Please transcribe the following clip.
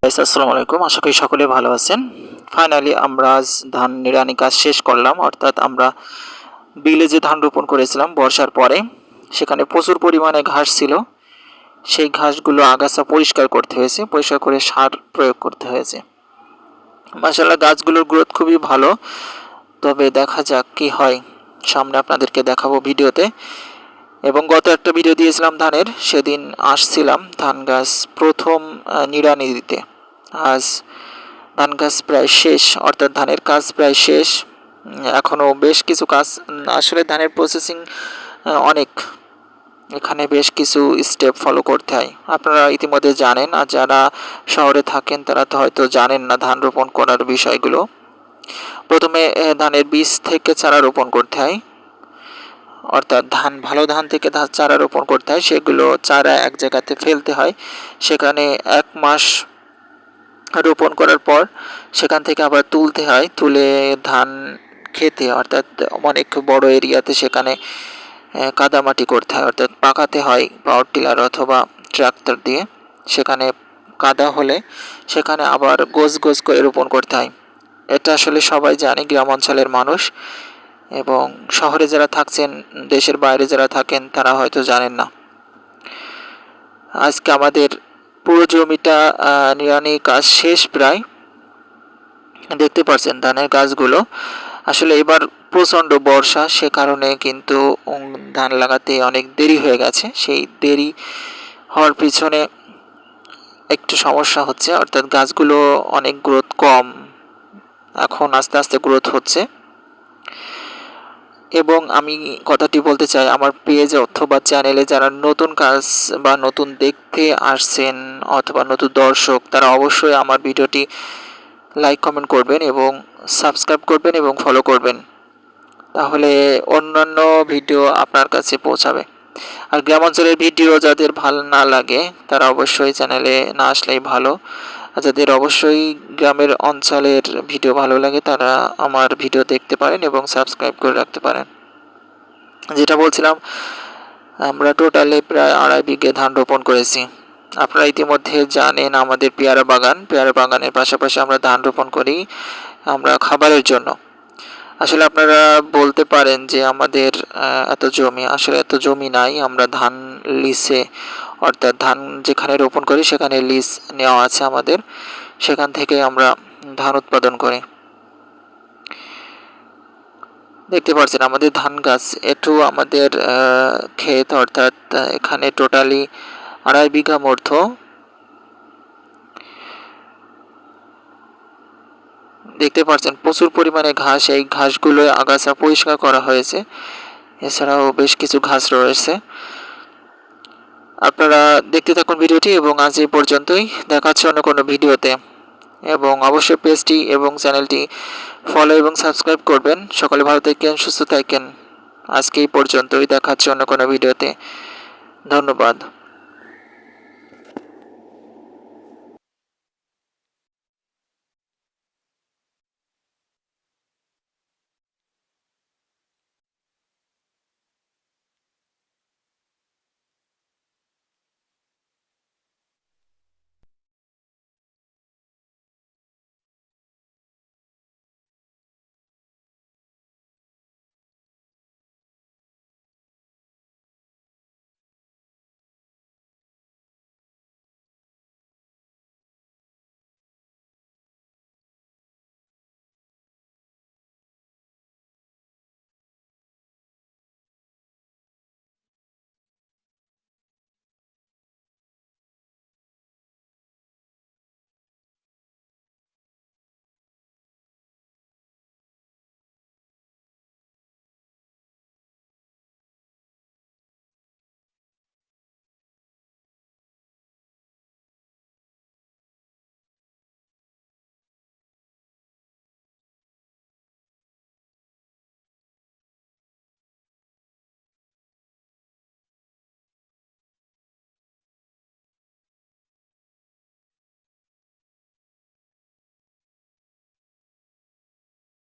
আসসালামু আলাইকুম। আশা করি সকলে ভালো আছেন। ফাইনালি আমরা আজ ধান নিড়ানি কাজ শেষ করলাম। অর্থাৎ আমরা বিলে যে ধান রোপণ করেছিলাম বর্ষার পরে, সেখানে প্রচুর পরিমাণে ঘাস ছিল। সেই ঘাসগুলো আগাছা পরিষ্কার করতে হয়েছে। পরিষ্কার করে সার প্রয়োগ করতে হয়েছে। মাশাআল্লাহ গাছগুলোর গ্রোথ খুবই ভালো। তবে দেখা যাক কি হয়। সামনে আপনাদেরকে দেখাবো ভিডিওতে। এবং গত একটা ভিডিও দিয়েছিলাম ধানের, সেদিন আসছিলাম ধান গাছ প্রথম নিড়ানি দিতে। আজ ধান গাছ প্রায় শেষ, অর্থাৎ ধানের কাজ প্রায় শেষ। এখনও বেশ কিছু কাজ, আসলে ধানের প্রসেসিং অনেক, এখানে বেশ কিছু স্টেপ ফলো করতে হয়। আপনারা ইতিমধ্যে জানেন, আর যারা শহরে থাকেন তারা তো হয়তো জানেন না ধান রোপণ করার বিষয়গুলো। প্রথমে ধানের বীজ থেকে চারা রোপণ করতে হয়, অর্থাৎ ভালো ধান থেকে চারা রোপণ করতে হয়। সেগুলো চারা এক জায়গাতে ফেলতে হয়। সেখানে 1 মাস রোপণ করার পর সেখান থেকে আবার তুলতে হয়। তুলে ধান খেতে, অর্থাৎ অনেক বড় এরিয়াতে সেখানে কাদামাটি করতে হয়, অর্থাৎ পাকাতে হয় পাওয়ার টিলার অথবা ট্রাক্টর দিয়ে। সেখানে কাদা হলে সেখানে আবার গোছ গোছ করে রোপণ করতে হয়। এটা আসলে সবাই জানে, গ্রাম অঞ্চলের মানুষ। এবং শহরে যারা থাকছেন, দেশের বাইরে যারা থাকেন তারা হয়তো জানেন না। আজকে আমাদের পুরো জমিটা নিড়ানি কাজ শেষ প্রায়। দেখতে পাচ্ছেন ধানের গাছগুলো। আসলে এবার প্রচণ্ড বর্ষা, সে কারণে কিন্তু ধান লাগাতে অনেক দেরি হয়ে গেছে। সেই দেরি হওয়ার পিছনে একটু সমস্যা হচ্ছে, অর্থাৎ গাছগুলো অনেক গ্রোথ কম, এখন আস্তে আস্তে গ্রোথ হচ্ছে। এবং আমি কথাটি বলতে চাই, আমার পেজ অথবা চ্যানেলে যারা নতুন কাজ বা নতুন দেখতে আসছেন অথবা নতুন দর্শক, তারা অবশ্যই আমার ভিডিওটি লাইক কমেন্ট করবেন এবং সাবস্ক্রাইব করবেন এবং ফলো করবেন। তাহলে অন্যান্য ভিডিও আপনার কাছে পৌঁছাবে। আর গ্রাম অঞ্চলের ভিডিও যাদের ভালো না লাগে তারা অবশ্যই চ্যানেলে না আসলেই ভালো। আর যাদের অবশ্যই গ্রামের অঞ্চলের ভিডিও ভালো লাগে তারা আমার ভিডিও দেখতে পারেন এবং সাবস্ক্রাইব করে রাখতে পারেন। যেটা বলছিলাম, আমরা টোটালি প্রায় 2.5 বিঘে ধান রোপণ করেছি। আপনারা ইতিমধ্যে জানেন আমাদের পেয়ারা বাগানের পাশাপাশি আমরা ধান রোপণ করি আমরা খাবারের জন্য। আসলে আপনারা বলতে পারেন যে আমাদের এত জমি, আসলে এত জমি নাই। আমরা ধান লিসে, অর্থাৎ ধান যেখানে রোপণ করি সেখানে লিজ নেওয়া আছে আমাদের, সেখান থেকে আমরা ধান উৎপাদন করি। দেখতে পাচ্ছেন আমাদের ধান গাছ, একটু আমাদের ক্ষেত, অর্থাৎ এখানে টোটালি 2.5 বিঘা মর্ধ। দেখতে পাচ্ছেন প্রচুর পরিমাণে ঘাস, এই ঘাসগুলো আগাছা পরিষ্কার করা হয়েছে। এছাড়াও বেশ কিছু ঘাস রয়েছে। আপনারা দেখতে থাকুন ভিডিওটি এবং আজ এই পর্যন্তই। দেখা হচ্ছে অন্য কোনো ভিডিওতে। এবং অবশ্যই পেজটি এবং চ্যানেলটি ফলো এবং সাবস্ক্রাইব করবেন। সকলে ভালো থাকেন, সুস্থ থাকেন। আজকে এই পর্যন্তই, দেখা হচ্ছে অন্য কোনো ভিডিওতে। ধন্যবাদ।